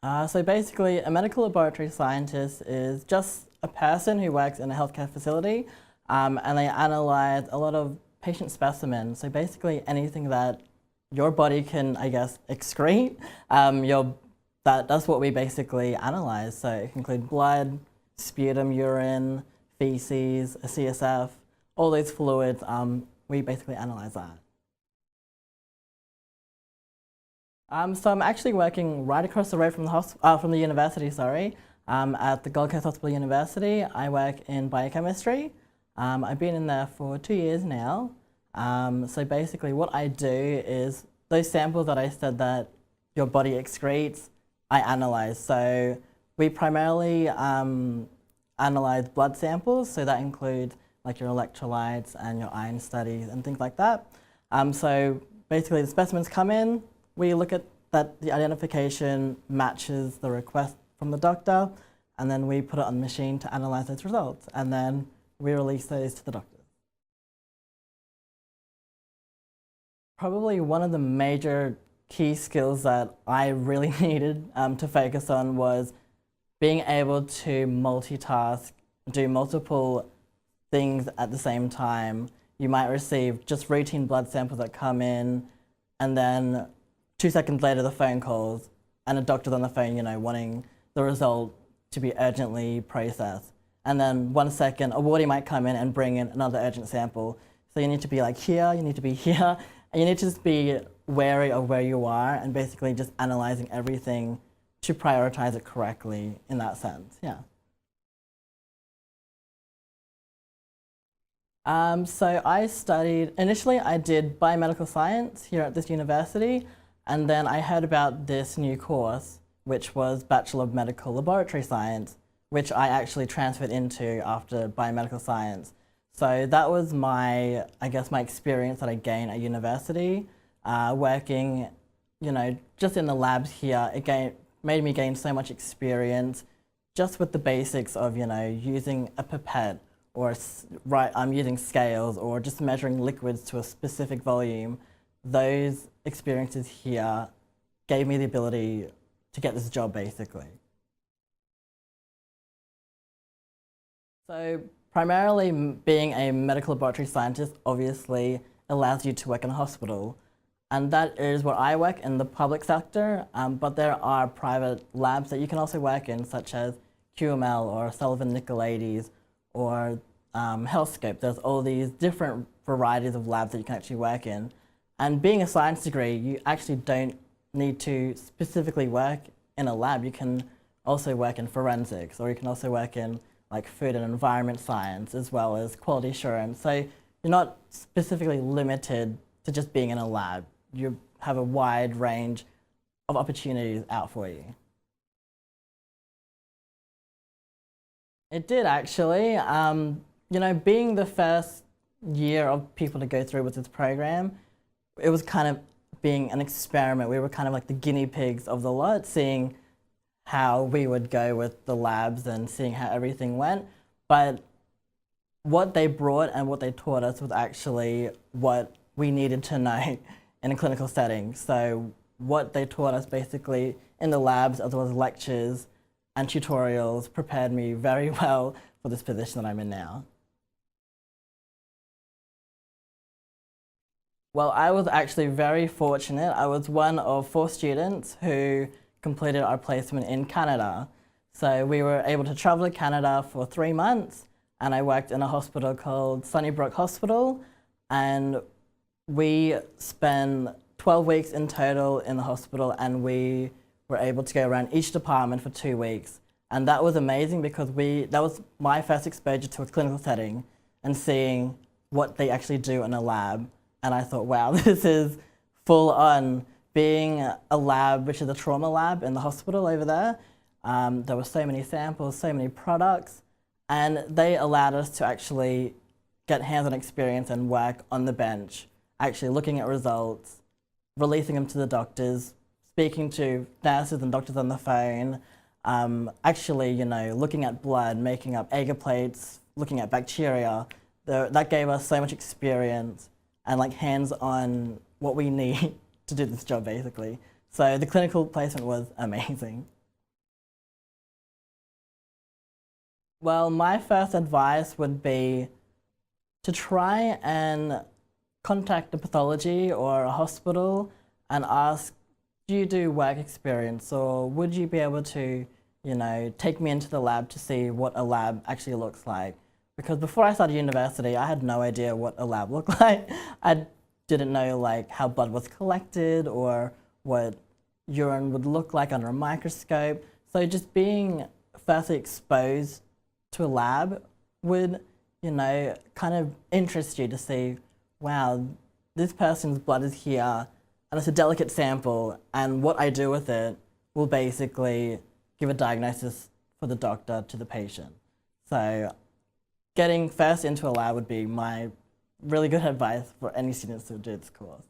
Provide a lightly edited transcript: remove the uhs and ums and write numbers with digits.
So basically, a medical laboratory scientist is just a person who works in a healthcare facility, and they analyze a lot of patient specimens. So basically, anything that your body can, I guess, excrete, that's what we basically analyze. So it can include blood, sputum, urine, feces, a CSF, all those fluids. We basically analyze that. So I'm actually working right across the road from the university, sorry, at the Gold Coast Hospital University. I work in biochemistry. I've been in there for 2 years now. So basically what I do is those samples that I said that your body excretes, I analyze. So we primarily analyze blood samples, so that includes like your electrolytes and your iron studies and things like that. So basically the specimens come in, we look at that the identification matches the request from the doctor, and then we put it on the machine to analyze those results, and then we release those to the doctor. Probably one of the major key skills that I really needed to focus on was being able to multitask, do multiple things at the same time. You might receive just routine blood samples that come in, and then 2 seconds later the phone calls, and a doctor's on the phone, wanting the result to be urgently processed. And then 1 second, a wardie might come in and bring in another urgent sample. So you need to be like here, you need to be here, and you need to just be wary of where you are and basically just analyzing everything to prioritize it correctly in that sense, yeah. So initially I did biomedical science here at this university, and then I heard about this new course, which was Bachelor of Medical Laboratory Science, which I actually transferred into after biomedical science. So that was my experience that I gained at university, working, just in the labs here. It made me gain so much experience just with the basics of, using a pipette, or I'm using scales, or just measuring liquids to a specific volume. Those experiences here gave me the ability to get this job, basically. So primarily being a medical laboratory scientist obviously allows you to work in a hospital, and that is where I work, in the public sector, but there are private labs that you can also work in, such as QML or Sullivan Nicolaides or Healthscope. There's all these different varieties of labs that you can actually work in. And being a science degree, you actually don't need to specifically work in a lab. You can also work in forensics, or you can also work in like food and environment science, as well as quality assurance. So you're not specifically limited to just being in a lab. You have a wide range of opportunities out for you. It did actually. Being the first year of people to go through with this program, it was kind of being an experiment. We were kind of like the guinea pigs of the lot, seeing how we would go with the labs and seeing how everything went. But what they brought and what they taught us was actually what we needed to know in a clinical setting. So what they taught us basically in the labs, as well as lectures and tutorials, prepared me very well for this position that I'm in now. Well, I was actually very fortunate. I was one of 4 students who completed our placement in Canada. So we were able to travel to Canada for 3 months, and I worked in a hospital called Sunnybrook Hospital, and we spent 12 weeks in total in the hospital, and we were able to go around each department for 2 weeks. And that was amazing because that was my first exposure to a clinical setting and seeing what they actually do in a lab. And I thought, wow, this is full on. Being a lab, which is a trauma lab in the hospital over there, there were so many samples, so many products, and they allowed us to actually get hands-on experience and work on the bench, actually looking at results, releasing them to the doctors, speaking to nurses and doctors on the phone, actually, looking at blood, making up agar plates, looking at bacteria. That gave us so much experience and like hands-on what we need to do this job, basically. So the clinical placement was amazing. Well, my first advice would be to try and contact a pathology or a hospital and ask, do you do work experience, or would you be able to, take me into the lab to see what a lab actually looks like? Because before I started university, I had no idea what a lab looked like. I didn't know like how blood was collected or what urine would look like under a microscope. So just being firstly exposed to a lab would, kind of interest you to see, wow, this person's blood is here and it's a delicate sample, and what I do with it will basically give a diagnosis for the doctor to the patient. So getting first into a lab would be my really good advice for any students who do this course.